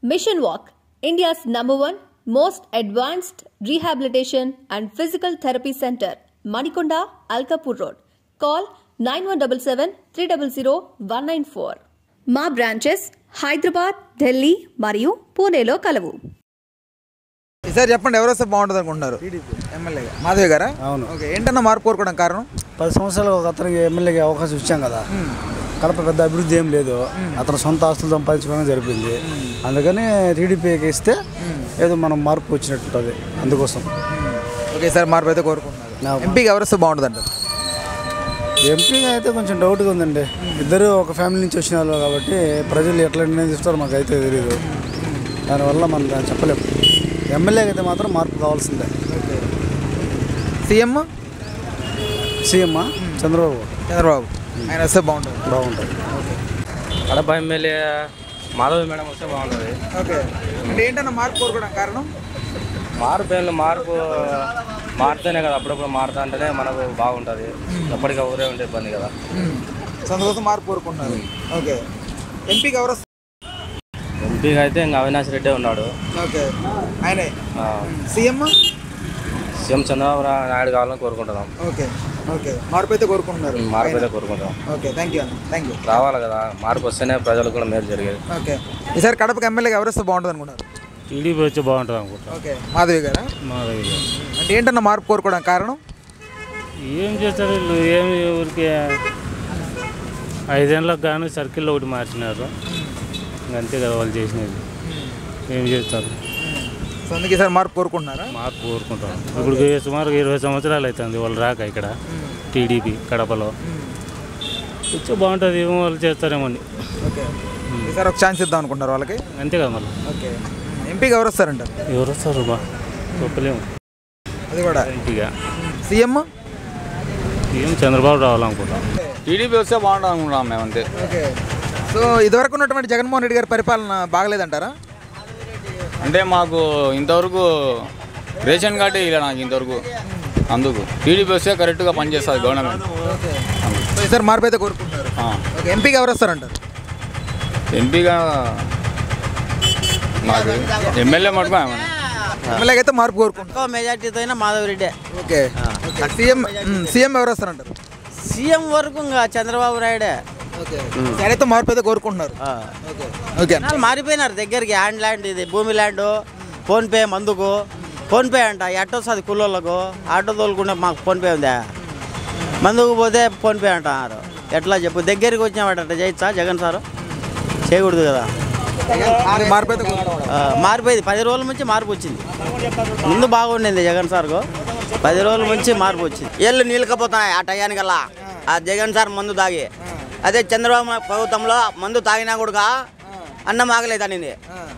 Mission Walk, India's #1 most advanced rehabilitation and physical therapy center, Manikonda, Alkapur Road. Call 9177-300-194. మా branches Hyderabad, Delhi మరియు పూణేలో కలవు. ఈసారి చెప్పండి, ఎవరు వస్తే బాగుంటుంది అనుకుంటున్నారు? ఎమ్మెల్యేగా మాధవి గారా? అవును. ఓకే, ఏంటన్నా మార్పు కోరుకోవడం కారణం? 10 సంవత్సరాలు ఒక అతనికి ఎమ్మెల్యేగా అవకాశం ఇచ్చాం కదా. కడప పెద్ద అభివృద్ధి ఏం లేదు, అతను సొంత ఆస్తులు సంపాదించుకోవడం జరిపింది. అందుకని టీడీపీకి ఇస్తే ఏదో మనం మార్పు వచ్చినట్టుంటుంది, అందుకోసం. ఓకే, ఈసారి మార్పు అయితే కోరుకుంటున్నారు. ఎంపీకి ఎవరు వస్తే బాగుంటుంది అంటారు? ఎంపీగా అయితే కొంచెం డౌట్గా ఉందండి. ఇద్దరు ఒక ఫ్యామిలీ నుంచి వచ్చిన వాళ్ళు కాబట్టి ప్రజలు ఎట్లా నిర్ణయిస్తారో మాకు అయితే తెలియదు. దానివల్ల మనం దాన్ని చెప్పలేము. ఎమ్మెల్యేకి అయితే మాత్రం మార్పు కావాల్సిందే. సీఎం చంద్రబాబు ఆయన వస్తే బాగుంటుంది. కడప ఎమ్మెల్యే మాధవి మేడం వస్తే బాగుంటుంది. ఓకే, అంటే ఏంటన్నా మార్పు కోరుకోవడం కారణం? మార్పు మారితేనే కదా, అప్పుడప్పుడు మారుతా అంటేనే మనకు బాగుంటుంది. ఎప్పటికీ ఊరే ఉంటే ఇబ్బంది కదా, అందుకోసం మార్పు కోరుకుంటున్నారు. ఓకే, ఎంపీకి ఎవరు వస్తారు? ఎంపీగా అయితే ఇంకా అవినాష్ రెడ్డి ఉన్నాడు. ఓకే, ఆయనే. సీఎం చంద్రబాబు నాయుడు కావాలని కోరుకుంటున్నాం. ఓకే, మార్పు అయితే కోరుకుంటున్నారు. మార్పు అయితే కోరుకుంటాం. Okay, thank you. రావాలి కదా, మార్పు వస్తేనే ప్రజలకు కూడా మేలు జరిగేది. ఓకే, ఈసారి కడపకి ఎమ్మెల్యేగా ఎవరు వస్తే బాగుంటుంది అనుకుంటారు? టీడీపీ వచ్చి బాగుంటుంది అనుకుంటా. ఓకే, మాధవి గారా? అంటే ఏంటన్నా మార్పు కోరుకోవడం కారణం? ఏం చేస్తారు వీళ్ళు? ఏమి ఊరికి 5 ఏళ్ళకి గాను సర్కిల్లో ఒకటి మార్చినారు, అంతే కదా వాళ్ళు చేసినది. ఏం చేస్తారు? సో అందుకే ఈసారి మార్పు కోరుకుంటున్నారా? మార్పు కోరుకుంటాం. ఇప్పుడు సుమారు 20 సంవత్సరాలు అవుతుంది వాళ్ళు రాక ఇక్కడ టీడీపీ కడపలో. వచ్చి బాగుంటుంది, ఏమో వాళ్ళు చేస్తారేమో అని. ఓకే, ఈసారి ఒక ఛాన్స్ ఇద్దాం అనుకుంటారు వాళ్ళకి, అంతే కదా మళ్ళీ. ఓకే, ఎంపీకి ఎవరు వస్తారంటారు? ఎవరు వస్తారు బా చెప్పలేము. అది కూడా ఎంపీగా సీఎం చంద్రబాబు రావాలనుకుంటాం. టీడీపీ వస్తే బాగుంటుంది అనుకుంటాం మేము, అంతే. ఓకే, సో ఇదివరకు ఉన్నటువంటి జగన్మోహన్ రెడ్డి గారి పరిపాలన బాగలేదంటారా? అంటే మాకు ఇంతవరకు రేషన్ కార్డు ఇలా నాకు ఇంతవరకు, అందుకు టీడీపీ వస్తే కరెక్ట్గా పనిచేస్తుంది గవర్నమెంట్. సో ఈసారి మార్పు అయితే కోరుకుంటున్నారు. ఓకే, ఎంపీకి ఎవరు వస్తారంటారు? ఎంపీగా మాకు ఎమ్మెల్యే మటుకు ఎమ్మెల్యేకి అయితే మార్పు కోరుకుంటారు. మెజార్టీతో అయినా మాధవ్ రెడ్డి. ఓకే, సీఎం ఎవరు వస్తారంటారు? సీఎం వరకు ఇంకా చంద్రబాబు నాయుడే. ఓకే, అయితే మార్పు అయితే కోరుకుంటున్నారు. ఓకే, మారిపోయినారు దగ్గరికి. హ్యాండ్ ల్యాండ్, ఇది భూమి ల్యాండ్, ఫోన్పే మందుకు ఫోన్పే అంట. ఎట్ట వస్తుంది కూలోళ్ళకు? ఆటో తోలుకుంటే మాకు ఫోన్పే ఉందా? మందుకు పోతే ఫోన్పే అంటున్నారు. ఎట్లా చెప్పు? దగ్గరికి వచ్చినామట చేయొచ్చా జగన్ సారు? చేయకూడదు కదా. మారిపోయింది. 10 రోజుల నుంచి మార్పు వచ్చింది. ముందు బాగుండింది జగన్ సార్కు, 10 రోజుల నుంచి మార్పు వచ్చింది. ఏళ్ళు నీళ్ళకపోతున్నాయి ఆ టయానికల్లా. ఆ జగన్ సార్ మందు తాగి, అదే చంద్రబాబు ప్రభుత్వంలో మందు తాగినా కూడా అన్నం ఆగలేదు అనింది.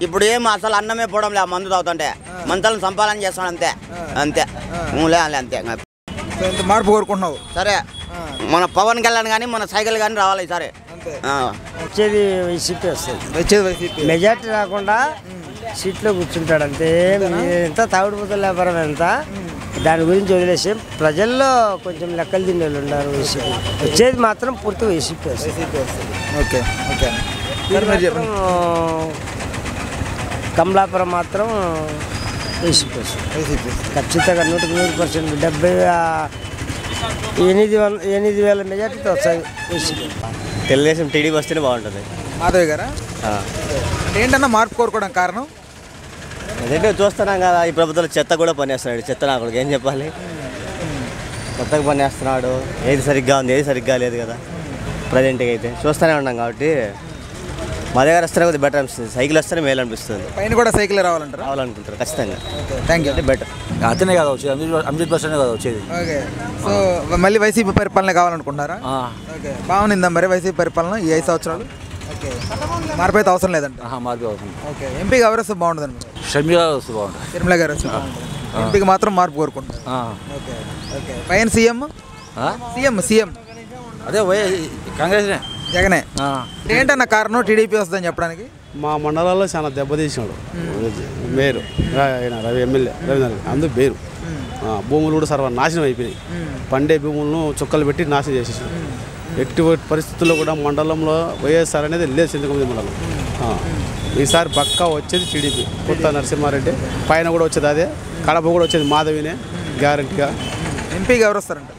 ఇప్పుడు ఏం అసలు అన్నమే పోవడం లే, మందు తాగుతుంటే మంతలను సంపాదన చేస్తాను, అంతే అంతే అంతే. మార్పు కోరుకుంటున్నావు? సరే, మన పవన్ కళ్యాణ్ కానీ మన సైకిల్ కానీ రావాలి సరే. వచ్చేది వైసీపీ వస్తుంది. మెజార్టీ రాకుండా సీట్లో కూర్చుంటాడు అంతే. ఎంత తాగుడు పోతుల వ్యాపారం ఎంత, దాని గురించి వదిలేసి ప్రజల్లో కొంచెం లెక్కలు తినే వాళ్ళు ఉన్నారు. వైసీపీ వచ్చేది మాత్రం పూర్తి వైసీపీ వస్తుంది. ఓకే, కమలాపురం మాత్రం వైసీపీ వస్తుంది. ఖచ్చితంగా 100% 78,000 మెజార్టీతో వస్తుంది వైసీపీ. తెలుగుదేశం టీడీపీ వస్తేనే బాగుంటుంది. మాధవి గారా? ఏంటన్నా మార్పు కోరుకోవడం కారణం? అదే చూస్తున్నాం కదా, ఈ ప్రభుత్వంలో చెత్త కూడా పనిచేస్తున్నాడు. చెత్త నాకు ఏం చెప్పాలి, కొత్తగా పనిచేస్తున్నాడు. ఏది సరిగ్గా ఉంది, ఏది సరిగ్గా లేదు కదా. ప్రజెంట్గా అయితే చూస్తూనే ఉన్నాం కాబట్టి మా దగ్గర వస్తేనే కొద్దిగా బెటర్ అనిపిస్తుంది. సైకిల్ వస్తేనే మేలు అనిపిస్తుంది. పైన కూడా సైకిల్ రావాలనుకుంటారు ఖచ్చితంగా. Thank you. బెటర్ అతనే కదా వచ్చేది, 100% కదా వచ్చేది. ఓకే, సో మళ్ళీ వైసీపీ పరిపాలన కావాలనుకుంటున్నారా? ఓకే, బాగుందా మరి వైసీపీ పరిపాలన ఈ 5 సంవత్సరాలు? ఓకే, మార్పు అయితే అవసరం లేదంట. మార్పు అవసరం. ఓకే, ఎంపీకి ఎవరు వస్తే బాగుంటుంది అనుకుంటారు? షర్మిల వస్తే బాగుంటుంది. షర్మిల గారు వస్తే బాగుంటుంది. ఎంపీకి మాత్రం మార్పు కోరుకుంటారు. ఓకే, పైన సీఎం అదే కాంగ్రెస్ జగనే. ఏంటన్న కారణం టీడీపీ వస్తుందని చెప్పడానికి? మా మండలాల్లో చాలా దెబ్బతీసినాడు మేరు రవి ఎమ్మెల్యే రవీంద్ర. అందుకు పేరు భూములు కూడా సర్వనాశనం అయిపోయినాయి. పండే భూములను చుక్కలు పెట్టి నాశనం చేసేసాడు. ఎట్టి పరిస్థితుల్లో కూడా మండలంలో వైఎస్ఆర్ అనేది లేదు. చింతకుంది మండలం ఈసారి పక్కా వచ్చేది టీడీపీ కొత్త నరసింహారెడ్డి, పైన కూడా వచ్చేది అదే, కడప కూడా వచ్చేది మాధవినే గ్యారంటీగా. ఎంపీగా ఎవరు వస్తారంట?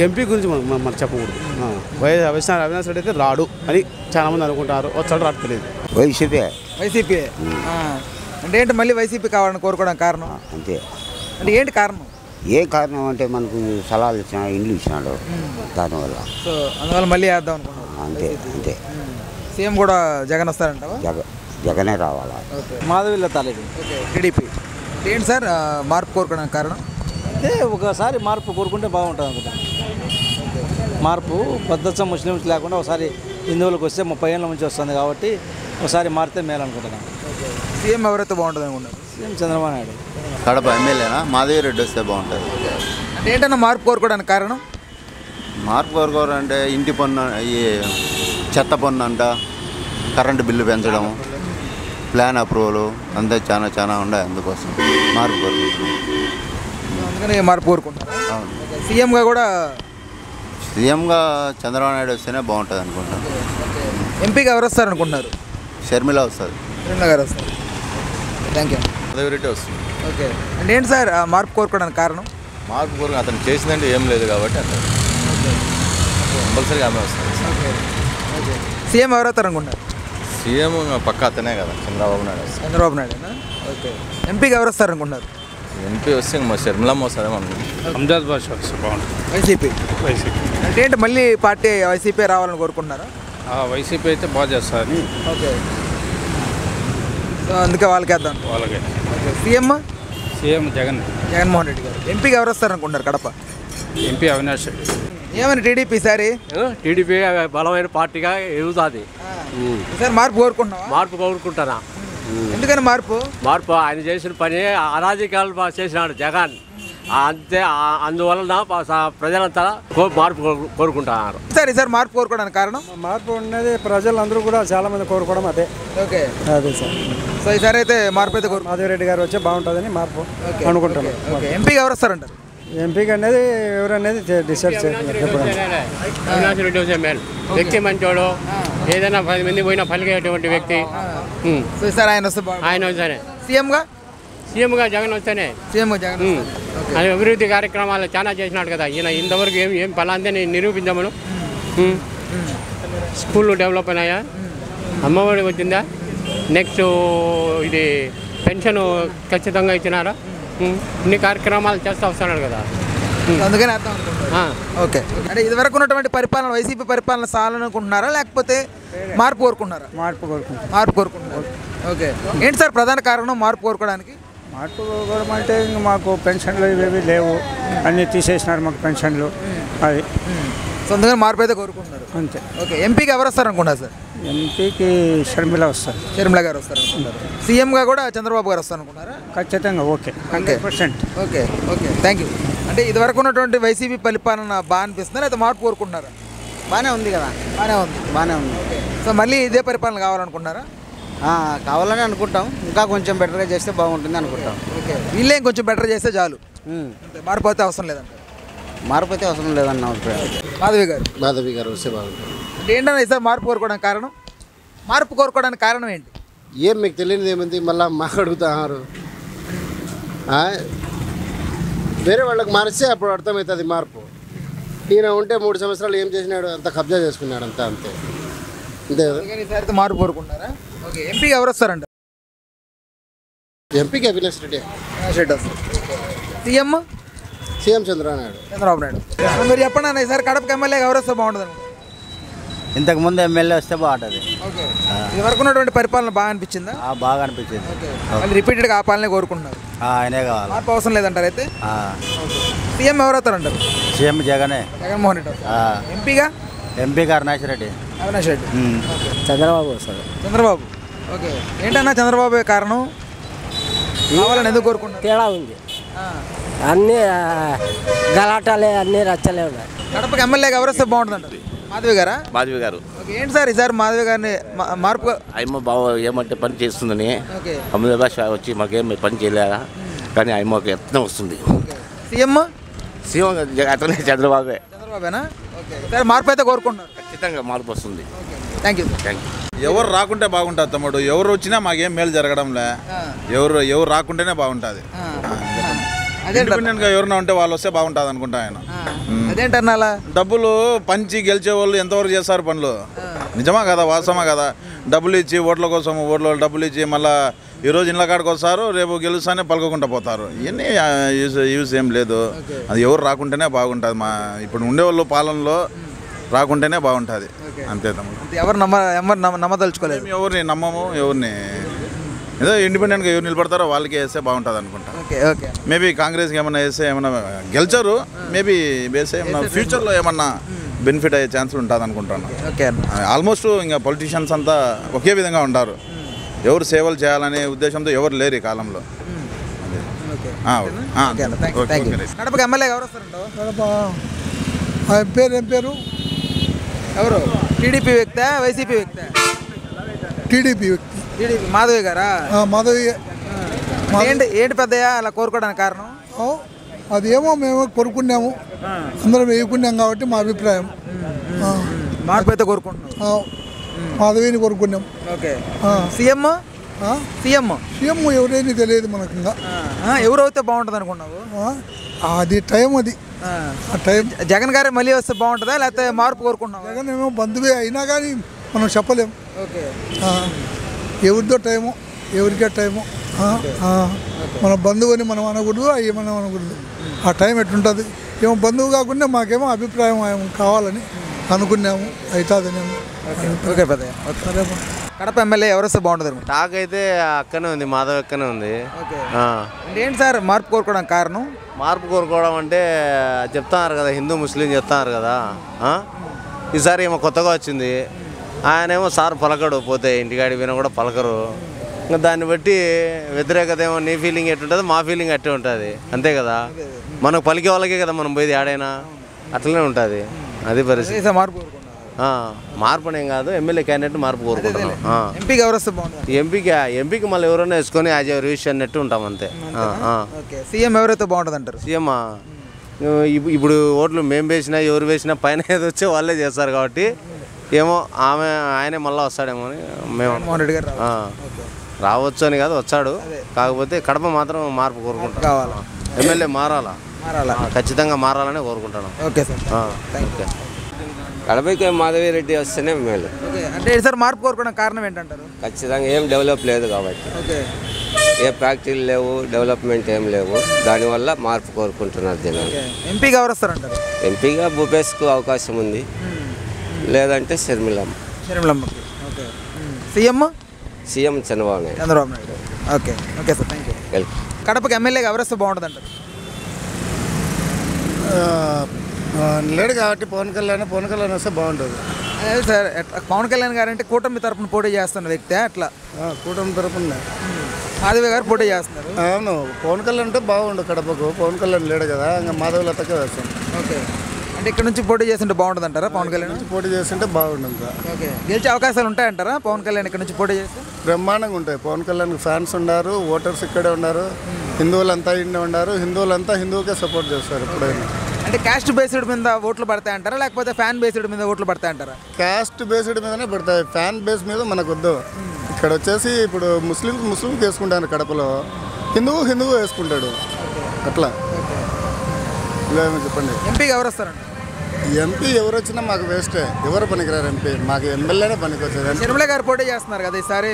ఎంపీ గురించి మనం చెప్పకూడదు. అవినాష్ రెడ్డి అయితే రాడు అని చాలా మంది అనుకుంటారు, వచ్చాడు రాడు తెలియదు. వైసీపీ అంటే ఏంటి మళ్ళీ వైసీపీ కావాలని కోరుకోవడం కారణం? అంతే. అంటే ఏంటి కారణం? ఏ కారణం అంటే మనకు సలహాలు ఇచ్చినా ఇండ్లు ఇచ్చినాడు, దానివల్ల. సో అందువల్ల మళ్ళీ వేద్దాం అనుకుంటున్నాను. అంతే అంతే. సీఎం కూడా జగన్ వస్తారంటావా? జగనే రావాలా. మాధవిలో తాలేదు. Okay, TDP. ఏంటి సార్ మార్పు కోరుకోవడానికి కారణం? అంటే ఒకసారి మార్పు కోరుకుంటే బాగుంటుంది అనుకుంటాను. మార్పు పద్ధతి ముస్లిమ్స్ లేకుండా ఒకసారి హిందువులకు వస్తే 30 ఏళ్ళ నుంచి వస్తుంది కాబట్టి ఒకసారి మారితే మేలు అనుకుంటున్నాను. సీఎం ఎవరైతే బాగుంటుంది అనుకుంటారు? సీఎం చంద్రబాబు నాయుడు. కడప ఎమ్మెల్యేనా మాధవి రెడ్డి వస్తే బాగుంటుంది. అంటే ఏంటన్నా మార్పు కోరుకోవడానికి కారణం? మార్పు కోరుకోవాలంటే ఇంటి పన్ను, ఈ చెత్త పన్ను అంట, కరెంటు బిల్లు పెంచడం, ప్లాన్ అప్రూవల్ అంతా చాలా ఉన్నాయి. అందుకోసం మార్పు కోరుకుంటున్నాం. అందుకని మార్పు కోరుకుంటున్నారు. అవును. సీఎంగా కూడా సీఎంగా చంద్రబాబు నాయుడు వస్తేనే బాగుంటుంది అనుకుంటున్నాను. ఎంపీగా ఎవరు వస్తారు అనుకుంటున్నారు? షర్మిల వస్తుంది. షర్మిల గారు వస్తారు. Thank you. మాధవి రెడ్డి వస్తుంది. ఓకే. అంటే ఏంటి సార్ మార్పు కోరుకోవడానికి కారణం? మార్పు కోరుకు అతను చేసిందంటే ఏం లేదు కాబట్టి అతను కంపల్సరీగా ఆమె వస్తుంది. ఓకే. సీఎం ఎవరు వస్తారు అనుకుంటున్నారు? సీఎం పక్క అతనే కదా, చంద్రబాబు నాయుడు వస్తుంది. చంద్రబాబు నాయుడునా? ఓకే. ఎంపీగా ఎవరు వస్తారు అనుకుంటున్నారు? ఎంపీ వస్తే మా షర్మిలమ్మ వస్తారేమో అనుకుంటున్నాను. అమ్జద్ బాషా వస్తే బాగుంటుంది. వైసీపీ. అంటే ఏంటి మళ్ళీ పార్టీ వైసీపీ రావాలని కోరుకుంటున్నారా? వైసీపీ అయితే బాగా చేస్తారని. ఓకే. సో అందుకే వాళ్ళకి వేద్దాం. వాళ్ళకే. ఓకే. సీఎం జగన్మోహన్ రెడ్డి గారు. ఎంపీగా ఎవరు వస్తారు అనుకుంటున్నారు కడప? ఎంపీ అవినాష్ రెడ్డి. ఏమని టీడీపీ ఈసారి? టీడీపీ బలమైన పార్టీగా ఎదుగుతుంది. ఈసారి మార్పు కోరుకుంటున్నావా? మార్పు కోరుకుంటారా? ఎందుకని మార్పు? ఆయన చేసిన పని అరాజకాలు చేసినాడు జగన్, అంతే. అందువలన ప్రజలంతా మార్పు కోరుకుంటున్నారు. ఈసారి మార్పు కోరుకోవడానికి కారణం? మార్పు ఉన్నది ప్రజలందరూ కూడా చాలా మంది కోరుకోవడం అదే. ఓకే. అదే సార్. సో ఈసారి అయితే మార్పు అయితే మాధవిరెడ్డి గారు వచ్చే బాగుంటుందని మార్పు అనుకుంటున్నాం. ఎంపీగా ఎవరు వస్తారంటారు? ఎంపీకి అనేది ఎవరనేది డిసైడ్ అవినాష్ రెడ్డి వచ్చే మేలు. వ్యక్తి మంచోడు, ఏదైనా 10 మంది పోయినా పలికేటువంటి వ్యక్తి. సో ఈసారి ఆయన వస్తే ఆయన వస్తేనే. సీఎంగా జగన్ వస్తేనే. జగన్. అది అభివృద్ధి కార్యక్రమాలు చాలా చేసినాడు కదా ఈయన. ఇంతవరకు ఏం ఫలాందని నిరూపించమను. స్కూళ్ళు డెవలప్ అయినాయా? అమ్మఒడి వచ్చిందా? నెక్స్ట్ ఇది పెన్షన్ ఖచ్చితంగా ఇచ్చినారా? ఇన్ని కార్యక్రమాలు చేస్తూ వస్తున్నాడు కదా, అందుకని అర్థం అనుకుంటున్నాను. ఓకే. అంటే ఇదివరకు ఉన్నటువంటి పరిపాలన వైసీపీ పరిపాలన సాలనుకుంటున్నారా లేకపోతే మార్పు కోరుకుంటున్నారా? మార్పు కోరుకుంటున్నారు. ఓకే. ఏంటి సార్ ప్రధాన కారణం మార్పు కోరుకోవడానికి? మార్పు కోరుకోవడం అంటే ఇంకా మాకు పెన్షన్లు ఇవేవి లేవు, అన్నీ తీసేసినారు మాకు పెన్షన్లు. అది సొంతంగా మార్పు అయితే కోరుకుంటున్నారు. అంతే. ఓకే. ఎంపీకి ఎవరు వస్తారు అనుకుంటున్నారు సార్? ఎంపీకి షర్మిల వస్తారు. షర్మిల గారు వస్తారు అనుకుంటారు. సీఎంగా కూడా చంద్రబాబు గారు వస్తారు అనుకుంటారా? ఖచ్చితంగా. ఓకే. 100%. ఓకే. Thank you. అంటే ఇదివరకు ఉన్నటువంటి వైసీపీ పరిపాలన బాగా అనిపిస్తుందా లేదా మార్పు కోరుకుంటున్నారా? బాగానే ఉంది కదా. బాగానే ఉంది. సో మళ్ళీ ఇదే పరిపాలన కావాలనుకుంటున్నారా? కావాలని అనుకుంటాం. ఇంకా కొంచెం బెటర్గా చేస్తే బాగుంటుంది అనుకుంటాం. ఓకే. వీళ్ళే కొంచెం బెటర్ చేస్తే చాలు, మార్పు అయితే అవసరం లేదంట. మార్పు అయితే అవసరం లేదన్న అభిప్రాయం. మాధవి గారు వస్తే బాగుంటుంది. అంటే ఏంటన్నా ఈసారి మార్పు కోరుకోవడానికి కారణం? మార్పు కోరుకోవడానికి కారణం ఏంటి? ఏం మీకు తెలియనిది ఏముంది, మళ్ళీ మాకు అడుగుతున్నారు. వేరే వాళ్ళకి మారిస్తే అప్పుడు అర్థమవుతుంది మార్పు. ఈయన ఉంటే 3 సంవత్సరాలు ఏం చేసినాడు, అంత కబ్జా చేసుకున్నాడు, అంతే అంతే కదా. ఈసారి అయితే మార్పు కోరుకుంటారా? ఓకే. ఎంపీకి ఎవరు వస్తారంట? ఎంపీకి అవినాష్ రెడ్డి. సీఎం చంద్రబాబు నాయుడు. మీరు చెప్పండి అన్న, ఈసారి కడపకి ఎమ్మెల్యేగా ఎవరు వస్తే బాగుంటుంది అనుకుంటున్నారు? ఇంతకుముందు ఎమ్మెల్యే వస్తే బాగుంటుంది. ఓకే. ఇదివరకు ఉన్నటువంటి పరిపాలన బాగా అనిపించిందా? బాగా అనిపించింది. మళ్ళీ రిపీటెడ్గా ఆ పాలనే కోరుకుంటున్నారు. ఆయనే కావాలి. మార్పు అవసరం లేదంటారు అయితే? సీఎం ఎవరు అవుతారంటారు? సీఎం జగన్మోహన్ రెడ్డి. ఎంపీగా అవినాష్ రెడ్డి. చంద్రబాబు వస్తారు. చంద్రబాబు. ఓకే. ఏంటన్నా చంద్రబాబు కారణం? కావాలని ఎందుకు కోరుకుంటున్నారు? తేడా ఉంది, అన్నీ గలాటాలే, అన్నీ రచ్చలే ఉన్నాయి. కడపకి ఎమ్మెల్యేగా ఎవరు వస్తే బాగుంటుంది అంటారు? మాధవి గారు. ఓకే. ఏంటి సార్ ఈసారి మాధవి గారిని మార్పు? ఆయమ్మ బాగా ఏమంటే పని చేస్తుందని అమృత భాష వచ్చి మాకేం పని చేయలేదా, కానీ ఆయమ్మకి యత్నం వస్తుంది. సీఎం అతనే చంద్రబాబేనా? ఓకే. మార్పు అయితే కోరుకుంటున్నారు. ఖచ్చితంగా మార్పు వస్తుంది. Thank you. ఎవరు రాకుంటే బాగుంటుంది తమ్ముడు. ఎవరు వచ్చినా మాకేం మేలు జరగడంలే. ఎవరు రాకుంటేనే బాగుంటుంది. ఇండిపెండెంట్గా ఎవరైనా ఉంటే వాళ్ళు వస్తే బాగుంటుంది అనుకుంటా ఆయన. అదేంటన్నా అలా డబ్బులు పంచి గెలిచే వాళ్ళు ఎంతవరకు చేస్తారు పనులు? నిజమా కదా, వాస్తవమా కదా? డబ్బులు ఇచ్చి ఓట్ల కోసం ఓట్ల డబ్బులు ఇచ్చి మళ్ళీ ఈరోజు ఇళ్ళ కాడికి వస్తారు, రేపు గెలుస్తానే పలకకుండా పోతారు. ఇవన్నీ యూస్ ఏం లేదు. అది ఎవరు రాకుంటేనే బాగుంటుంది. మా ఇప్పుడు ఉండేవాళ్ళు పాలనలో రాకుంటేనే బాగుంటుంది. అంతే తమ్ముడు. ఎవరు నమ్మదలుచుకోలేదు. ఎవరిని నమ్మము. ఎవరిని ఏదో ఇండిపెండెంట్గా ఎవరు నిలబడతారో వాళ్ళకి వేస్తే బాగుంటుంది అనుకుంటా. మేబీ కాంగ్రెస్కి ఏమన్నా వేస్తే ఏమన్నా గెలిచారు, మేబీ వేస్తే ఏమన్నా ఫ్యూచర్లో ఏమన్నా బెనిఫిట్ అయ్యే ఛాన్స్ ఉంటుంది అనుకుంటాను. ఆల్మోస్ట్ ఇంకా పొలిటీషియన్స్ అంతా ఒకే విధంగా ఉంటారు. ఎవరు సేవలు చేయాలనే ఉద్దేశంతో ఎవరు లేరు ఈ కాలంలో. కడపకి ఎమ్మెల్యే ఎవరు వస్తారంట? పేరు ఏం పేరు? ఎవరు? టీడీపీ వ్యక్తి, వైసీపీ వ్యక్తి? టీడీపీ వ్యక్తి. టీడీపీ మాధవి గారా? మాధవి. ఏంటి పెద్దయ్యా అలా కోరుకోవడానికి కారణం? అదేమో మేము కోరుకున్నాము, అందరం వేయకున్నాం కాబట్టి మా అభిప్రాయం. మార్పు అయితే కోరుకుంటున్నాం. మాధవిని కోరుకున్నాం. సీఎం సీఎం ఎవరైనా తెలియదు మనకు. ఇంకా ఎవరు అయితే బాగుంటుంది అనుకున్నావు? అది టైం, అది ఆ టైం. జగన్ గారే మళ్ళీ వస్తే బాగుంటుందా లేకపోతే మార్పు కోరుకుంటున్నాం? జగన్ ఏమో బంధువే అయినా కానీ మనం చెప్పలేము. ఎవరిదో టైము, ఎవరికే టైము. మన బంధువుని మనం అనకూడదు, అవి మనం అనకూడదు. ఆ టైం ఎట్లుంటుంది. ఏమో బంధువు కాకుండా మాకేమో అభిప్రాయం కావాలని అనుకున్నాము, అవుతుందనేమో. ఓకే పెద్దయ్య. సరే. కడప ఎమ్మెల్యే ఎవరు వస్తే బాగుంటుంది? టాక్ అయితే అక్కనే ఉంది, మాధవ్ అక్కనే ఉంది. ఏంటి సార్ మార్పు కోరుకోవడం కారణం? మార్పు కోరుకోవడం అంటే చెప్తున్నారు కదా, హిందూ ముస్లిం చెప్తున్నారు కదా. ఈసారి ఏమో కొత్తగా వచ్చింది. ఆయనేమో సార్ పలకడు, పోతే ఇంటికాడి పోయినా కూడా పలకరు. ఇంకా దాన్ని బట్టి వ్యతిరేకత ఏమో నీ ఫీలింగ్ ఎట్టుంటుంది, మా ఫీలింగ్ అట్టే ఉంటుంది. అంతే కదా, మనకు పలికే వాళ్ళకే కదా మనం పోయేది ఆడైనా. అట్లనే ఉంటుంది, అది పరిస్థితి. మార్పు అనేం కాదు, ఎమ్మెల్యే క్యాండిడేట్ మార్పు కోరుకుంటున్నాం. ఎంపీకి ఎవరు వస్తే బాగుంటుంది? ఎంపీకి మళ్ళీ ఎవరైనా వేసుకొని యాజ్ రివిష్ అన్నట్టు ఉంటాం అంతే. సీఎం ఎవరైతే బాగుంటుంది అంటారు? సీఎం ఇప్పుడు ఓట్లు మేము వేసినా ఎవరు వేసినా పైన ఏది వచ్చే వాళ్ళే చేస్తారు కాబట్టి ఏమో ఆయనే మళ్ళీ వస్తాడేమో అని మేము. రెడ్డి గారు రావచ్చు అని కాదు, వచ్చాడు. కాకపోతే కడప మాత్రం మార్పు కోరుకుంటాం. ఎమ్మెల్యే మారాలా, ఖచ్చితంగా మారాలని కోరుకుంటాను. Okay sir. ఓకే. కడపకి మాధవి రెడ్డి వస్తేనే మేలు. అంటే సార్ మార్పు కోరుకోవడం కారణం ఏంటంటారు? ఖచ్చితంగా ఏం డెవలప్ లేదు కాబట్టి, ఏ ఫ్యాక్టరీలు లేవు, డెవలప్మెంట్ ఏం లేవు. దానివల్ల మార్పు కోరుకుంటున్నారు జనాలు. ఎంపీగా ఎవరు వస్తారంటారు? ఎంపీగా భూపేష్కు అవకాశం ఉంది, లేదంటే షర్మిలమ్మ. CM Chandrababu Naidu. Okay okay sir, thank you. కడపకి ఎమ్మెల్యేగా ఎవరు వస్తే బాగుంటుంది అంటారు? లేడు కాబట్టి పవన్ కళ్యాణ్ వస్తే బాగుంటుంది. అదే సార్, పవన్ కళ్యాణ్ గారు అంటే కూటమి తరపున పోటీ చేస్తున్న వ్యక్తి. అట్లా కూటమి తరపున మాధవి గారు పోటీ చేస్తున్నారు. అవును, పవన్ కళ్యాణ్ అంటే బాగుండు కడపకు. పవన్ కళ్యాణ్ లేడు కదా, ఇంకా మాధవి లతకే వేస్తాం. ఓకే, అంటే ఇక్కడ నుంచి పోటీ చేస్తుంటే బాగుంటుంది అంటారా? పవన్ కళ్యాణ్ నుంచి పోటీ చేస్తుంటే బాగుండు. ఓకే, గెలిచే అవకాశాలు ఉంటాయంటారా పవన్ కళ్యాణ్ ఇక్కడ నుంచి పోటీ చేస్తే? బ్రహ్మాండంగా ఉంటాయి. పవన్ కళ్యాణ్ ఫ్యాన్స్ ఉన్నారు, ఓటర్స్ ఇక్కడే ఉన్నారు, హిందువులంతా ఇండే ఉన్నారు. హిందువులంతా హిందువుకే సపోర్ట్ చేస్తారు ఎప్పుడైనా. అంటే క్యాస్ట్ బేస్డ్ మీద ఓట్లు పడతాయంటారా లేకపోతే ఫ్యాన్ బేస్డ్ మీద ఓట్లు పడతాయంటారా? క్యాస్ట్ బేస్డ్ మీదనే పడతాయి, ఫ్యాన్ బేస్ మీద మనకు వద్దు. ఇక్కడ వచ్చేసి ఇప్పుడు ముస్లిం వేసుకుంటారు కడపలో, హిందువు వేసుకుంటాడు. అట్లా చెప్పండి. ఎంపీకి ఎవరు వస్తారండి? ఎంపీ ఎవరు వచ్చినా మాకు వేస్టే, ఎవరు పనికిరారు. ఎంపీ మాకు ఎమ్మెల్యేనే పనికొచ్చారు. షర్మిల గారు పోటీ చేస్తున్నారు కదా ఈసారి,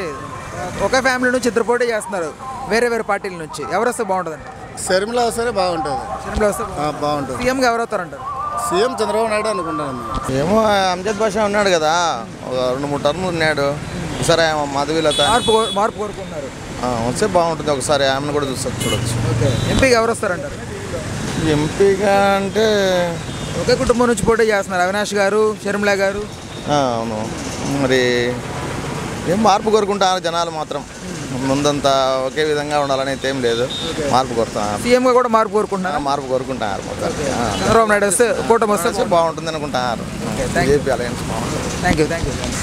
ఒక ఫ్యామిలీ నుంచి ఇద్దరు పోటీ చేస్తున్నారు వేరే వేరే పార్టీల నుంచి. ఎవరు వస్తే బాగుంటుందండి? షర్మిల వస్తే బాగుంటుంది. షర్మిల వస్తే బాగుంటుంది. సీఎంగా ఎవరు వస్తారంటారు? సీఎం చంద్రబాబు నాయుడు అనుకుంటాను. ఏమో అంజద్ బాషా ఉన్నాడు కదా, ఒక 2-3 టర్ములు ఉన్నాడు. ఒకసారి మాధవీలత మార్పు కోరుకుంటున్నారు. వస్తే బాగుంటుంది. ఒకసారి ఆమెను కూడా చూడొచ్చు. ఓకే, ఎంపీగా ఎవరు వస్తారంటారు? ఎంపీగా అంటే ఒకే కుటుంబం నుంచి పోటీ చేస్తున్నారు అవినాష్ గారు, షర్మిల గారు. అవును, మరి ఏం మార్పు కోరుకుంటారు జనాలు మాత్రం. ముందంతా ఒకే విధంగా ఉండాలని అయితే ఏం లేదు. మార్పు కోరుతున్నారు. సీఎంగా కూడా మార్పు కోరుకుంటున్నారు. మార్పు కోరుకుంటున్నారు. చంద్రబాబు నాయుడు వస్తే కూటమి వస్తే బాగుంటుంది అనుకుంటున్నారు. బీజేపీ అలయన్స్ బాగుంటుంది. Thank you.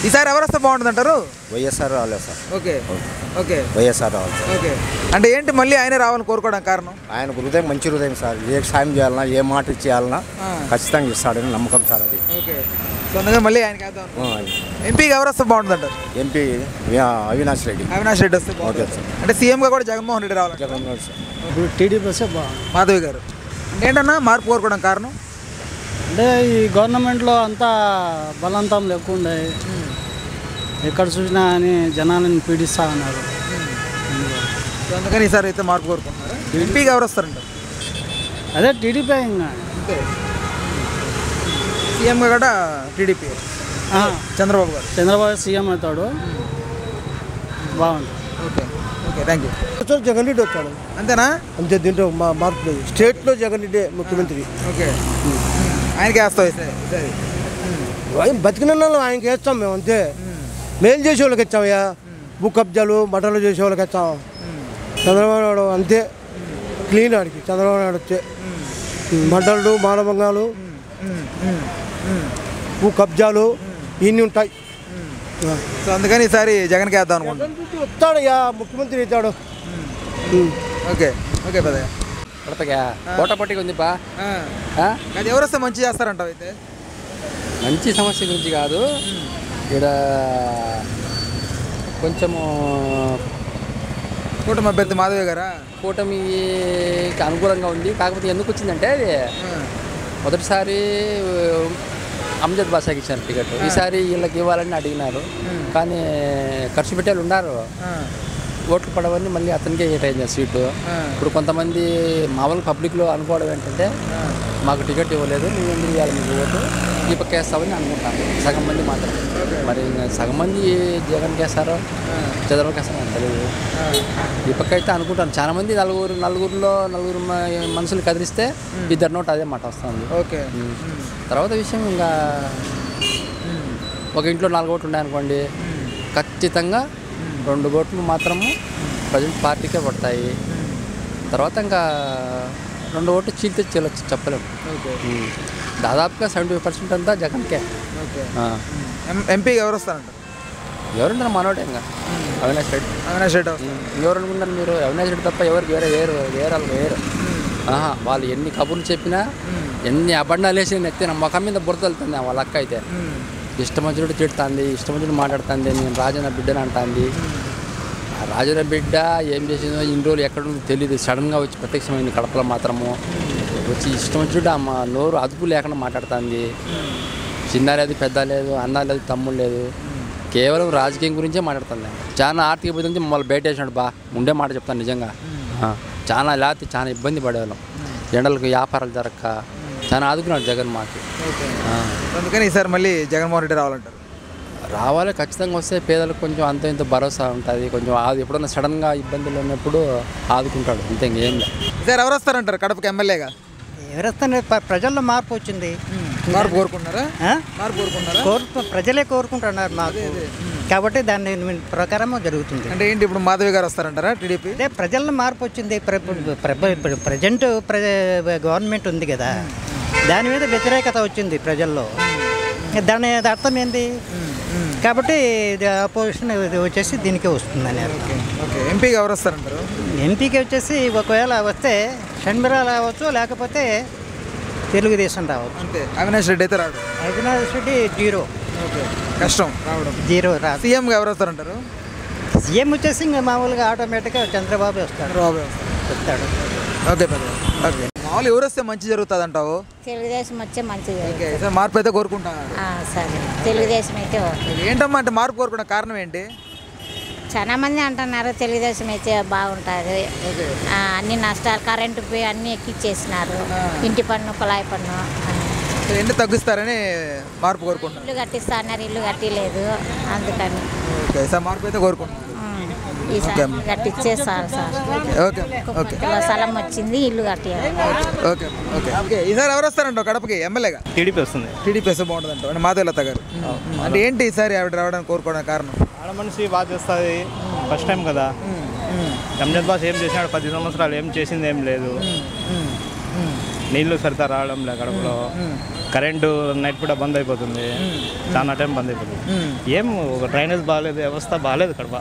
ఈసారి ఎవరు వస్తే బాగుంటుంది అంటారు? వైఎస్ఆర్ రాలేదు సార్. ఓకే ఓకే వైఎస్ఆర్ రావాలి సార్. ఓకే అంటే ఏంటి మళ్ళీ ఆయనే రావాలని కోరుకోవడానికి కారణం? ఆయన హృదయం మంచి హృదయం సార్. ఏ సాయం చేయాలన్నా ఏ మాట ఇచ్చేయాలన్నా ఖచ్చితంగా ఇస్తాడని నమ్మకం సార్ అది. ఓకే సో అందుకని మళ్ళీ ఆయనకి వేద్దాం. ఎంపీకి ఎవరు వస్తే బాగుంటుంది అంటారు? ఎంపీ అవినాష్ రెడ్డి. అవినాష్ రెడ్డి వస్తే బాగుంటుంది సార్. అంటే సీఎంగా కూడా జగన్మోహన్ రెడ్డి రావాలి. జగన్మోహన్ సార్. ఇప్పుడు టీడీపీ వస్తే బాగుంది. మాధవి గారు ఏంటన్నా మార్పు కోరుకోవడం కారణం? అంటే ఈ గవర్నమెంట్లో అంతా బలవంతం ఎక్కువ ఉండే, ఎక్కడ చూసినా అని జనాలను పీడిస్తూ ఉన్నారు. అందుకని ఈసారి అయితే మార్పు కోరుకుంటున్నారు. ఎంపీకి ఎవరు వస్తారంటారు? అదే టీడీపీ. ఇంకా సీఎంగా కూడా టీడీపీ చంద్రబాబు గారు. చంద్రబాబు సీఎం అవుతాడు, బాగుంటుంది. Okay okay thank you. Jagan Reddy వచ్చాడు అంతేనా? అంతే, దీంట్లో మార్పు లేదు. స్టేట్లో జగన్ రెడ్డి ముఖ్యమంత్రి. ఓకే ఆయనకి వేస్తావు ఆయన బతికిన ఆయనకి వేస్తాం మేము, అంతే. మేలు చేసే వాళ్ళకి ఇచ్చామయ్యా, భూ కబ్జాలు మటన్లు చేసే వాళ్ళకి ఇచ్చాం. చంద్రబాబు నాయుడు అంతే క్లీన్. ఆడికి చంద్రబాబు నాయుడు వచ్చే మటన్లు మానభంగాలు భూ కబ్జాలు ఇన్ని ఉంటాయి. సో అందుకని ఈసారి జగన్కి వేద్దాం అనుకుంటున్నాను. వస్తాడయ్యా, ముఖ్యమంత్రి అవుతాడు. ఓకే ఓకే పెద్దయ్య. పోటాపోటీగా ఉందిపా. అది ఎవరు వస్తే మంచి చేస్తారంటావు? అయితే మంచి సమస్య గురించి కాదు, ఇక్కడ కొంచెము కూటమి అభ్యర్థి మాధవి గారా? కూటమికి అనుకూలంగా ఉంది. కాకపోతే ఎందుకు వచ్చిందంటే అది మొదటిసారి అమ్జద్ బాషాకి ఇచ్చారు టికెట్, ఈసారి వీళ్ళకి ఇవ్వాలని అడిగినారు. కానీ ఖర్చు పెట్టే వాళ్ళు ఉన్నారు, ఓట్లు పడవని మళ్ళీ అతనికే ఏటైంది సీటు. ఇప్పుడు కొంతమంది మామూలు పబ్లిక్లో అనుకోవడం ఏంటంటే మాకు టికెట్ ఇవ్వలేదు, నువ్వు ఎందుకు ఇవ్వాలి మీకు ఓటు, ఈ పక్క వేస్తామని అనుకుంటాను సగం మంది మాత్రం. మరి సగం మంది జగన్కి వేస్తారో చంద్రబాబుకి వేస్తారో నాకు తెలియదు. ఈ పక్క అయితే అనుకుంటాను చాలా మంది నలుగురు మనుషులు కదిలిస్తే 2 నోట్ అదే మాట వస్తుంది. ఓకే తర్వాత విషయం ఇంకా ఒక ఇంట్లో 4 ఓట్లు ఉన్నాయనుకోండి, ఖచ్చితంగా 2 ఓట్లు మాత్రము ప్రజెంట్ పార్టీకే పడతాయి. తర్వాత ఇంకా 2 ఓట్లు చీల్తే చెల్లొచ్చు, చెప్పలేము. దాదాపుగా 75% అంతా జగన్కే. ఎంపీకి ఎవరు వస్తారంట? ఎవరుంటారు మనోడే ఇంకా అవినాష్ రెడ్డి. అవినాష్ రెడ్డి ఎవరు అనుకుంటారు మీరు? అవినాష్ రెడ్డి తప్ప ఎవరికి వేరు వాళ్ళు ఎన్ని కబుర్లు చెప్పినా, ఎన్ని అబండాలు వేసి నెత్తిన ముఖం మీద బురద వెళ్తుంది వాళ్ళ అక్క అయితే. ఇష్టం వచ్చినట్టు తిడుతుంది, ఇష్టం వచ్చినట్టు మాట్లాడుతుంది. నేను రాజన్న బిడ్డని అంటుంది. ఆ రాజన్న బిడ్డ ఏం చేసిందో ఇన్ని రోజులు ఎక్కడ ఉందో తెలియదు, సడన్గా వచ్చి ప్రత్యక్షమైంది కడపలో మాత్రము. వచ్చి ఇష్టం వచ్చినట్టు అమ్మ నోరు అదుపు లేకుండా మాట్లాడుతుంది. చిన్న లేదు, పెద్ద లేదు, అన్న లేదు, తమ్ముడు లేదు, కేవలం రాజకీయం గురించే మాట్లాడుతుంది. చాలా ఆర్థిక ఇబ్బంది నుంచి మమ్మల్ని బయట వేసినాడు బా, ఉండే మాట చెప్తాను నిజంగా. చాలా లేకపోతే చాలా ఇబ్బంది పడేవాళ్ళం, ఎండలకు వ్యాపారాలు జరగక చాలా ఆదుకున్నాడు జగన్ మాకు. అందుకని ఈసారి మళ్ళీ జగన్మోహన్ రెడ్డి రావాలంటారు? రావాలి, ఖచ్చితంగా వస్తే పేదలకు కొంచెం అంత ఇంత భరోసా ఉంటుంది. కొంచెం ఎప్పుడన్నా సడన్గా ఇబ్బందులు ఉన్నప్పుడు ఆదుకుంటాడు, అంతే ఇంకేం లేదు. ఈసారి ఎవరు వస్తారంటారు కడపకి ఎమ్మెల్యేగా? ఎవరు వస్తారు? ప్రజల్లో మార్పు వచ్చింది. మార్పు కోరుకుంటున్నారా? మార్పు కోరుకుంటున్నారా? ప్రజలే కోరుకుంటున్నారు మాకు, కాబట్టి దాని ప్రకారం జరుగుతుంది. అంటే ఏంటి ఇప్పుడు మాధవి గారు వస్తారంటారా టీడీపీ? అదే ప్రజల్లో మార్పు వచ్చింది. ప్రజెంట్ గవర్నమెంట్ ఉంది కదా, దాని మీద వ్యతిరేకత వచ్చింది ప్రజల్లో. దాని అర్థం ఏంది? కాబట్టి అపోజిషన్ వచ్చేసి దీనికే వస్తుందని. ఓకే ఎంపీకి ఎవరు వస్తారంటారు? ఎంపీకి వచ్చేసి ఒకవేళ వస్తే షణ్మిరా రావచ్చు, లేకపోతే తెలుగుదేశం రావచ్చు. అంతే. అవినాష్ రెడ్డి అయితే రాడు? అవినాష్ రెడ్డి 0. ఓకే కష్టం రావడం. 0 రా. సీఎంగా ఎవరు వస్తారంటారు? సీఎం వచ్చేసి ఇంకా మామూలుగా ఆటోమేటిక్గా చంద్రబాబు వస్తాడు. వస్తాడు. Okay okay. మామూలు ఎవరు వస్తే మంచి జరుగుతుంది అంటావు? తెలుగుదేశం వచ్చే మంచిది. ఓకే సార్ మార్పు అయితే కోరుకుంటాను. సరే తెలుగుదేశం అయితే ఏంటమ్మా అంటే మార్పు కోరుకున్న కారణం ఏంటి? చాలా మంది అంటున్నారు తెలుగుదేశం అయితే బాగుంటుంది, అన్ని నష్టాలు, కరెంటు పోయి అన్నీ ఎక్కిచ్చేసినారు, ఇంటి పన్ను కుళాయి పన్ను ఎన్ని తగ్గిస్తారని మార్పు కోరుకుంటున్నారు. ఇల్లు కట్టిస్తా అన్నారు, ఇల్లు కట్టిలేదు, అందుకని ఓకే సార్ మార్పు అయితే కోరుకుంటున్నారు. ఈసారి కట్టిచ్చేస్తారు సార్. ఓకే ఓకే స్థలం వచ్చింది, ఇల్లు కట్టారు. Okay okay okay. ఈసారి ఎవరు వస్తారంట కడపకి ఎమ్మెల్యేగా? టీడీపీ వస్తుంది. టీడీపీ వస్తే బాగుంటుంది అంటే మాధవలత గారు. అంటే ఏంటి ఈసారి ఆవిడ రావడానికి కోరుకోవడానికి కారణం? ఆడ మనిషి బాగా చేస్తుంది, ఫస్ట్ టైం కదా. అంజద్ బాషా ఏం చేసినాడు 10 సంవత్సరాలు ఏం చేసింది ఏం లేదు. నీళ్లు సరితా రావడం లే కడపలో, కరెంటు నైట్ కూడా బంద్ అయిపోతుంది, చాలా టైం బంద్ అయిపోతుంది. ఏం ఒక డ్రైనేజ్ బాగాలేదు, వ్యవస్థ బాగాలేదు కడప.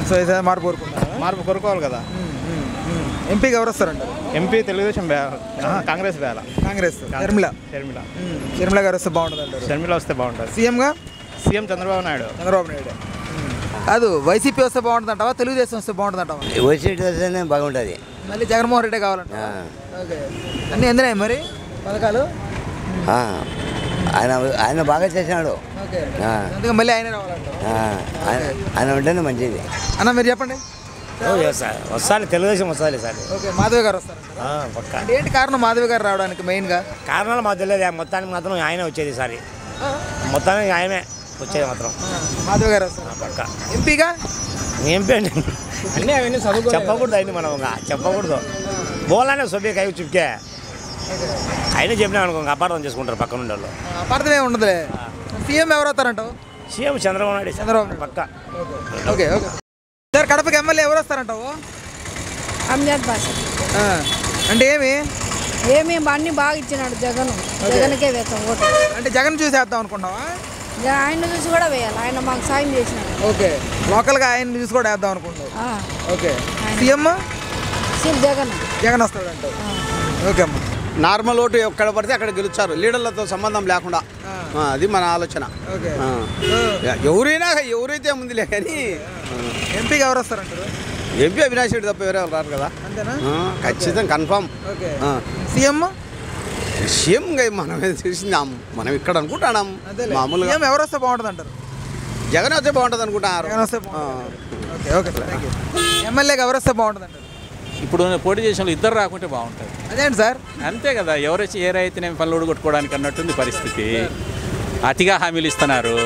సో ఈసారి మార్పు కోరుకుంటారా? మార్పు కోరుకోవాలి కదా. ఎంపీకి ఎవరు వస్తారంటారు? ఎంపీ తెలుగుదేశం కాంగ్రెస్ వేళ. కాంగ్రెస్ షర్మిల గారు వస్తే బాగుంటుంది అంటారు. షర్మిల వస్తే బాగుంటుంది. సీఎం చంద్రబాబు నాయుడు. కాదు, వైసీపీ వస్తే బాగుంటుంది అంటావా, తెలుగుదేశం వస్తే బాగుంటుంది అంటావా? వైసీపీ వస్తేనే బాగుంటుంది. మళ్ళీ జగన్మోహన్ రెడ్డి కావాలంట. ఓకే, అన్నీ ఎందున్నాయి మరి పథకాలు? ఆయన బాగా చేసినాడు. అందుకే మళ్ళీ ఆయన రావాలంట. ఆయన ఉంటేనే మంచిది. అన్న మీరు చెప్పండి. వస్తాను, తెలుగుదేశం వస్తుంది సార్. ఓకే, మాధవి గారు వస్తారు. పక్కా. అంటే ఏంటి కారణం మాధవి గారు రావడానికి మెయిన్గా? కారణాలు మాకు తెలియదు, మొత్తానికి మాత్రం ఆయన వచ్చేది ఈసారి. మొత్తానికి ఆయనే వచ్చేది మాత్రం మాధవి గారు వస్తారు పక్క. ఎంపీగా ఎంపీ అండి అన్నీ అవన్నీ చెప్పకూడదు, అయింది మనం చెప్పకూడదు. బోలానే సొబ్బే కై చుప్కే ఆయన చెప్పినా అనుకో అపార్థం చేసుకుంటారు పక్కన ఉండే వాళ్ళు. అపార్థమే ఉండదులే. సీఎం ఎవరు అవుతారంటావు? సీఎం చంద్రబాబు నాయుడు పక్క. ఓకే ఓకే సార్, కడపకి ఎమ్మెల్యే ఎవరు వస్తారంటావు? అంజద్ బాషా. అంటే ఏమి అన్ని బాగా ఇచ్చినాడు జగన్, జగన్కే వేస్తాం ఓటు. అంటే జగన్ చూసి వేద్దాం అనుకున్నావా? ఆయన చూసి కూడా వేయాలి, ఆయన మాకు సాయం చేసినాడు. ఓకే, లోకల్గా ఆయన చూసి కూడా వేద్దాం అనుకుంటావు. ఓకే, సీఎం జగన్ వస్తాడు అంటావు. ఓకే అమ్మా. నార్మల్ ఓటు ఎక్కడ పడితే అక్కడ గెలుస్తారు, లీడర్లతో సంబంధం లేకుండా. అది మన ఆలోచన. ఎవరైతే ముందులే కానీ ఎంపీకి ఎవరు వస్తారంటారు? ఎంపీ అవినాష్ రెడ్డి తప్ప ఎవరు రారు కదా. ఖచ్చితంగా కన్ఫామ్. సీఎం మనం తెలిసింది, మనం ఇక్కడ అనుకుంటున్నాం. మామూలుగా ఎవరు వస్తే బాగుంటుంది అంటారు? జగన్ వస్తే బాగుంటుంది అనుకుంటున్నారు. ఓకే ఓకే ఎమ్మెల్యేకి ఎవరు వస్తే బాగుంటుంది అంటారు? ఇప్పుడు పోటీ చేసిన ఇద్దరు రాకుంటే బాగుంటుంది. అదేంటి సార్? అంతే కదా, ఎవరైతే ఏ రైతునేమి పనులు కొట్టుకోవడానికి అన్నట్టుంది పరిస్థితి. అతిగా హామీలు ఇస్తున్నారు,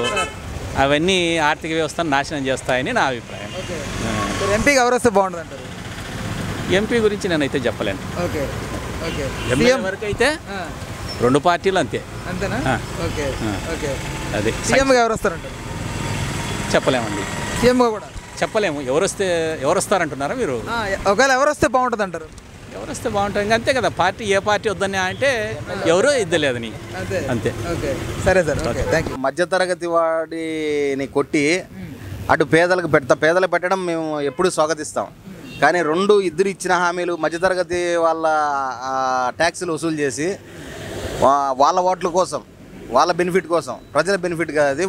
అవన్నీ ఆర్థిక వ్యవస్థను నాశనం చేస్తాయని నా అభిప్రాయం. ఎంపీకి ఎవరు వస్తే బాగుంటుంది అంటారు? ఎంపీ గురించి నేనైతే చెప్పలేను. ఓకే ఓకే ఎంపీ వరకు అయితే 2 పార్టీలు అంతే. అంతేనా? ఓకే ఓకే అదే. సీఎంగా ఎవరు వస్తారంటారు? చెప్పలేమండి. సీఎంగా కూడా చెప్పలేము. ఎవరు వస్తారంటున్నారా మీరు? ఒకవేళ ఎవరు వస్తే బాగుంటుంది అంటారు? ఎవరు వస్తే బాగుంటుంది ఇంకా అంతే కదా. పార్టీ ఏ పార్టీ వద్దని అంటే ఎవరో ఇద్దలేదని అంతే. ఓకే సరే సార్, ఓకే థ్యాంక్ యూ. మధ్యతరగతి వాడిని కొట్టి అటు పేదలకు పేదలకు పెట్టడం మేము ఎప్పుడు స్వాగతిస్తాం. కానీ ఇద్దరు ఇచ్చిన హామీలు మధ్యతరగతి వాళ్ళ ట్యాక్సులు వసూలు చేసి వాళ్ళ ఓట్ల కోసం, వాళ్ళ బెనిఫిట్ కోసం, ప్రజల బెనిఫిట్ కాదు,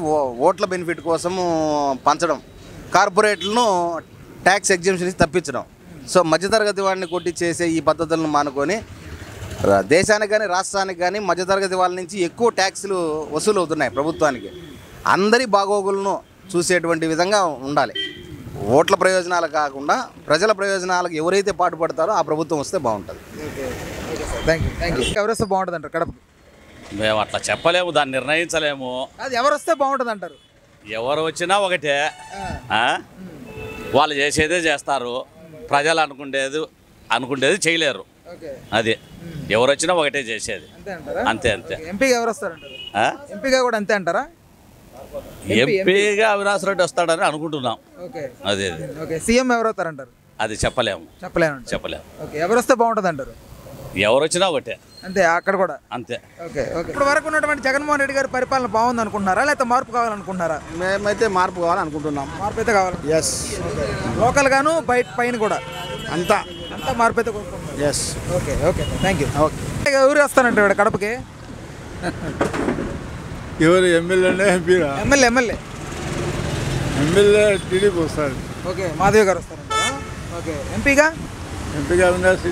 ఓట్ల బెనిఫిట్ కోసం పంచడం, కార్పొరేట్లను ట్యాక్స్ ఎగ్జంప్షన్ తప్పించడం. సో మధ్యతరగతి వాడిని కొట్టి చేసే ఈ పద్ధతులను మానుకొని దేశానికి కానీ రాష్ట్రానికి కానీ మధ్యతరగతి వాళ్ళ నుంచి ఎక్కువ ట్యాక్సులు వసూలు అవుతున్నాయి ప్రభుత్వానికి. అందరి బాగోగులను చూసేటువంటి విధంగా ఉండాలి. ఓట్ల ప్రయోజనాలు కాకుండా ప్రజల ప్రయోజనాలకు ఎవరైతే పాటుపడతారో ఆ ప్రభుత్వం వస్తే బాగుంటుంది. Thank you. ఎవరు వస్తే బాగుంటుంది అంటారు కడప? మేము అట్లా చెప్పలేము, దాన్ని నిర్ణయించలేము. అది ఎవరు వస్తే బాగుంటుంది అంటారు? ఎవరు వచ్చినా ఒకటే, వాళ్ళు చేసేదే చేస్తారు, ప్రజలు అనుకుండేది చేయలేరు. అది ఎవరు వచ్చినా ఒకటే చేసేది, అంతే అంతే. ఎంపీగా ఎవరు వస్తారంటారు? ఎంపీగా కూడా అంతే అంటారా? ఎంపీగా అవినాష్ రెడ్డి వస్తాడని అనుకుంటున్నాం. అదే సీఎం ఎవరు వస్తారంటారు? అది చెప్పలేము. ఓకే, ఎవరు వస్తే బాగుంటుంది అంటారు? ఎవరు వచ్చినా ఒకటే అంతే, అక్కడ కూడా అంతే. Okay okay. ఇప్పుడు వరకు ఉన్నటువంటి జగన్మోహన్ రెడ్డి గారి పరిపాలన బాగుంది అనుకుంటున్నారా, లేకపోతే మార్పు కావాలనుకుంటున్నారా? మేమైతే మార్పు కావాలనుకుంటున్నాం. మార్పు అయితే కావాలి. ఎస్. లోకల్ గాను పైన కూడా అంతా మార్పు అయితే కోరుకుంటున్నారు. Yes. Okay okay thank you. Okay, ఎవరు వస్తారంటే ఇక్కడ కడపకి? ఎవరు ఎమ్మెల్యేనే? ఎంపీరా? ఎమ్మెల్యే టీడీపీ వస్తారు. ఓకే, మాధవి గారు వస్తారంటారా? ఓకే, ఎంపీగా అవినాష్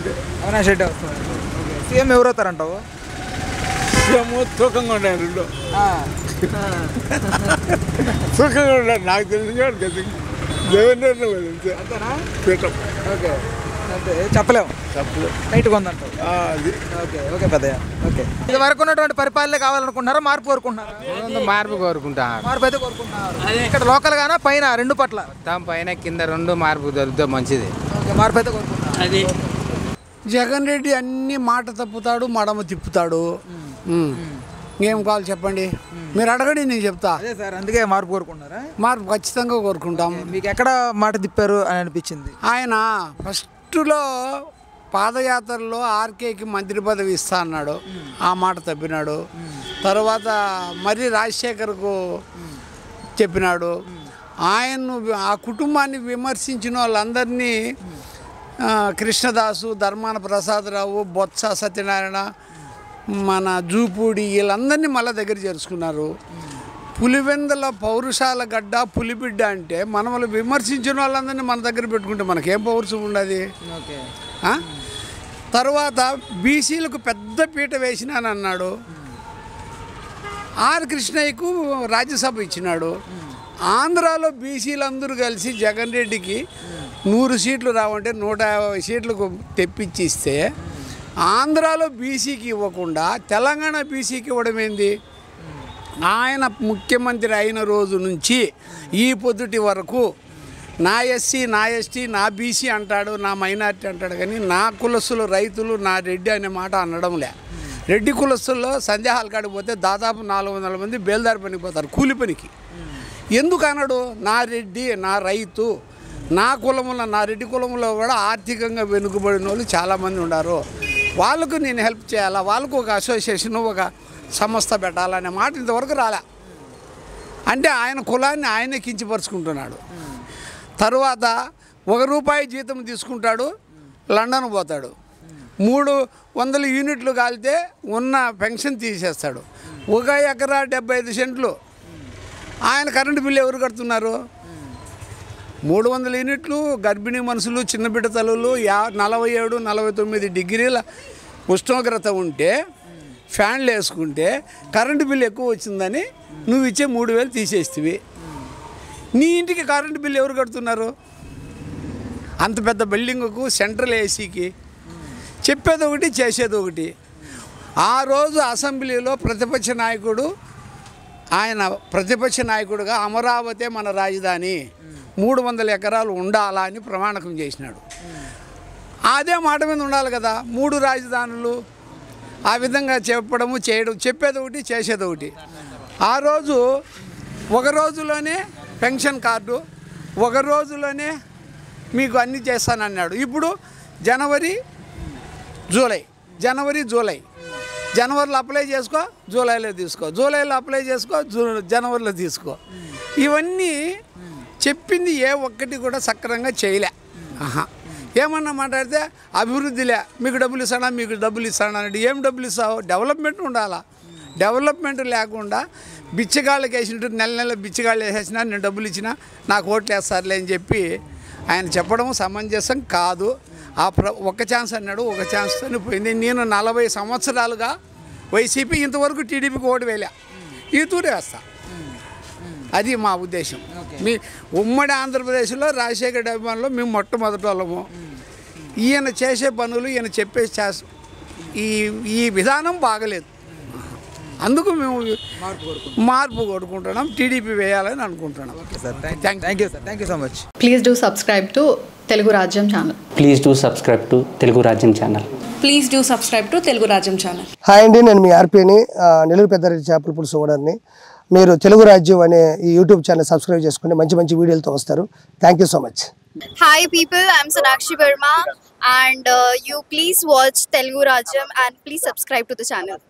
రెడ్డి వస్తారు. ఓకే, సీఎం ఎవరు అవుతారంటావు? సీఎం తూకంగా ఉండాలి, రెండు తూకంగా ఉండాలి. నాకు తెలిసి జగన్ ఓకే అంతే, చెప్పలేము నైట్గా ఉందంటావు. ఓకే ఓకే పెద్దయ్య. ఓకే, ఇది వరకు ఉన్నటువంటి పరిపాలన కావాలనుకుంటున్నారా, మార్పు కోరుకుంటున్నారా? మార్పు కోరుకుంటున్నారు. మార్పు అయితే కోరుకుంటున్నారు. ఇక్కడ లోకల్ గానా పైన రెండు పట్ల? పైన కింద రెండు మార్పు జరిగితే మంచిది. ఓకే, మార్పు అయితే కోరుకుంటున్నారు. అది జగన్ రెడ్డి అన్ని మాట తప్పుతాడు, మడమ తిప్పుతాడు. ఇంకేం కావాలి చెప్పండి. మీరు అడగండి, నేను చెప్తా. అదే సార్, అందుకే మార్పు కోరుకుంటున్నారా? మార్పు ఖచ్చితంగా కోరుకుంటాం. మీకు ఎక్కడ మాట తిప్పారు అని అనిపించింది? ఆయన ఫస్ట్లో పాదయాత్రలో ఆర్కేకి మంత్రి పదవి ఇస్తా అన్నాడు, ఆ మాట తప్పినాడు. తర్వాత మరి రాజశేఖర్కు చెప్పినాడు. ఆయన్ను ఆ కుటుంబాన్ని విమర్శించిన వాళ్ళందరినీ కృష్ణదాసు, ధర్మాన ప్రసాదరావు, బొత్స సత్యనారాయణ, మన జూపూడి వీళ్ళందరినీ మళ్ళీ దగ్గర చేర్చుకున్నారు. పులివెందల పౌరుషాల గడ్డ పులిబిడ్డ అంటే మనల్ని విమర్శించిన వాళ్ళందరినీ మన దగ్గర పెట్టుకుంటే మనకేం పౌరుషం ఉండదు. తర్వాత బీసీలకు పెద్ద పీట వేసినానన్నాడు. ఆర్ కృష్ణయ్యకు రాజ్యసభ ఇచ్చినాడు. ఆంధ్రాలో బీసీలందరూ కలిసి జగన్ రెడ్డికి 100 సీట్లు రావంటే 150 సీట్లకు తెప్పించిస్తే ఆంధ్రాలో బీసీకి ఇవ్వకుండా తెలంగాణ బీసీకి ఇవ్వడం ఏంది? ఆయన ముఖ్యమంత్రి అయిన రోజు నుంచి ఈ పొద్దుటి వరకు నా ఎస్సీ, నా ఎస్టీ, నా బీసీ అంటాడు, నా మైనార్టీ అంటాడు, కానీ నా కులస్తులు, రైతులు, నా రెడ్డి అనే మాట అనడంలే. రెడ్డి కులస్తుల్లో సందేహాలు కాడిపోతే దాదాపు 400 మంది బేల్దారి పనికి పోతారు, కూలి పనికి. ఎందుకు అన్నాడు? నా రెడ్డి, నా రైతు, నా కులములో, నా రెడ్డి కులంలో కూడా ఆర్థికంగా వెనుకబడిన వాళ్ళు చాలామంది ఉన్నారు, వాళ్ళకు నేను హెల్ప్ చేయాలా, వాళ్ళకు ఒక అసోసియేషన్, ఒక సంస్థ పెట్టాలనే మాట ఇంతవరకు రాలే. అంటే ఆయన కులాన్ని ఆయనే కించపరుచుకుంటున్నాడు. తర్వాత ₹1 జీతం తీసుకుంటాడు, లండన్ పోతాడు. 300 యూనిట్లు కాలితే ఉన్న పెన్షన్ తీసేస్తాడు. 1 ఎకరా 75 సెంట్లు. ఆయన కరెంటు బిల్లు ఎవరు కడుతున్నారు? 300 యూనిట్లు, గర్భిణీ మనుషులు, చిన్న బిడ్డ తల్లులు, 47, 49 డిగ్రీల ఉష్ణోగ్రత ఉంటే ఫ్యాన్లు వేసుకుంటే కరెంటు బిల్లు ఎక్కువ వచ్చిందని నువ్వు ఇచ్చే 3000 తీసేస్తేవి. నీ ఇంటికి కరెంటు బిల్లు ఎవరు కడుతున్నారు? అంత పెద్ద బిల్డింగుకు, సెంట్రల్ ఏసీకి చెప్పేది ఒకటి, చేసేది ఒకటి. ఆ రోజు అసెంబ్లీలో ప్రతిపక్ష నాయకుడు, ఆయన ప్రతిపక్ష నాయకుడుగా అమరావతి మన రాజధాని, 300 ఎకరాలు ఉండాలా అని ప్రమాణకం చేసినాడు. అదే మాట మీద ఉండాలి కదా. 3 రాజధానులు ఆ విధంగా చెప్పడము, చేయడం, చెప్పేది ఒకటి, చేసేది ఒకటి. ఆ రోజు 1 రోజులోనే పెన్షన్ కార్డు, 1 రోజులోనే మీకు అన్నీ చేస్తానన్నాడు. ఇప్పుడు జనవరి జూలై, జనవరిలో అప్లై చేసుకో, జూలైలో తీసుకో, జూలైలో అప్లై చేసుకో, జనవరిలో తీసుకో. ఇవన్నీ చెప్పింది ఏ ఒక్కటి కూడా సక్రమంగా చేయలే. ఏమన్నా మాట్లాడితే అభివృద్ధిలే, మీకు డబ్బులు ఇస్తాడా, మీకు డబ్బులు ఇస్తాడా అంటే ఏం డబ్బులు ఇస్తావు? డెవలప్మెంట్ ఉండాలా. డెవలప్మెంట్ లేకుండా బిచ్చగాళ్ళకి వేసినట్టు నెల బిచ్చగాళ్ళు వేసేసినా నేను డబ్బులు ఇచ్చినా నాకు ఓట్లు వేస్తారులే అని చెప్పి ఆయన చెప్పడం సమంజసం కాదు. ఒక ఛాన్స్ అన్నాడు, ఒక ఛాన్స్తోనే పోయింది. నేను 40 సంవత్సరాలుగా వైసీపీ, ఇంతవరకు టీడీపీకి ఓటు వేయలే, ఈ తూరే వేస్తా. అది మా ఉద్దేశం. మీ ఉమ్మడి ఆంధ్రప్రదేశ్లో రాజశేఖర అభిమానులు మేము మొట్టమొదటి వాళ్ళము. ఈయన చేసే పనులు, ఈయన చెప్పే ఈ విధానం బాగలేదు. అందుకు మేము మార్పు కోరుకుంటున్నాం, టీడీపీ వేయాలని అనుకుంటున్నాం. Thank you sir, thank you so much. Please do subscribe to Telugu Rajyam channel. Please do subscribe to Telugu Rajyam channel. Please do subscribe to Telugu Rajyam channel. Hi అండి, నేను మీ ఆర్పీని, నెల్లూరు పెద్దారెడ్డి చేపల పులుసు ఓనర్ని. మీరు తెలుగు రాజ్యం అనే ఈ యూట్యూబ్ ఛానల్ సబ్స్క్రైబ్ చేసుకుని మంచి వీడియోలతో వస్తారు. Thank you so much. Hi people, I'm Sonakshi Verma and you please watch Telugu Rajyam and please subscribe to the channel.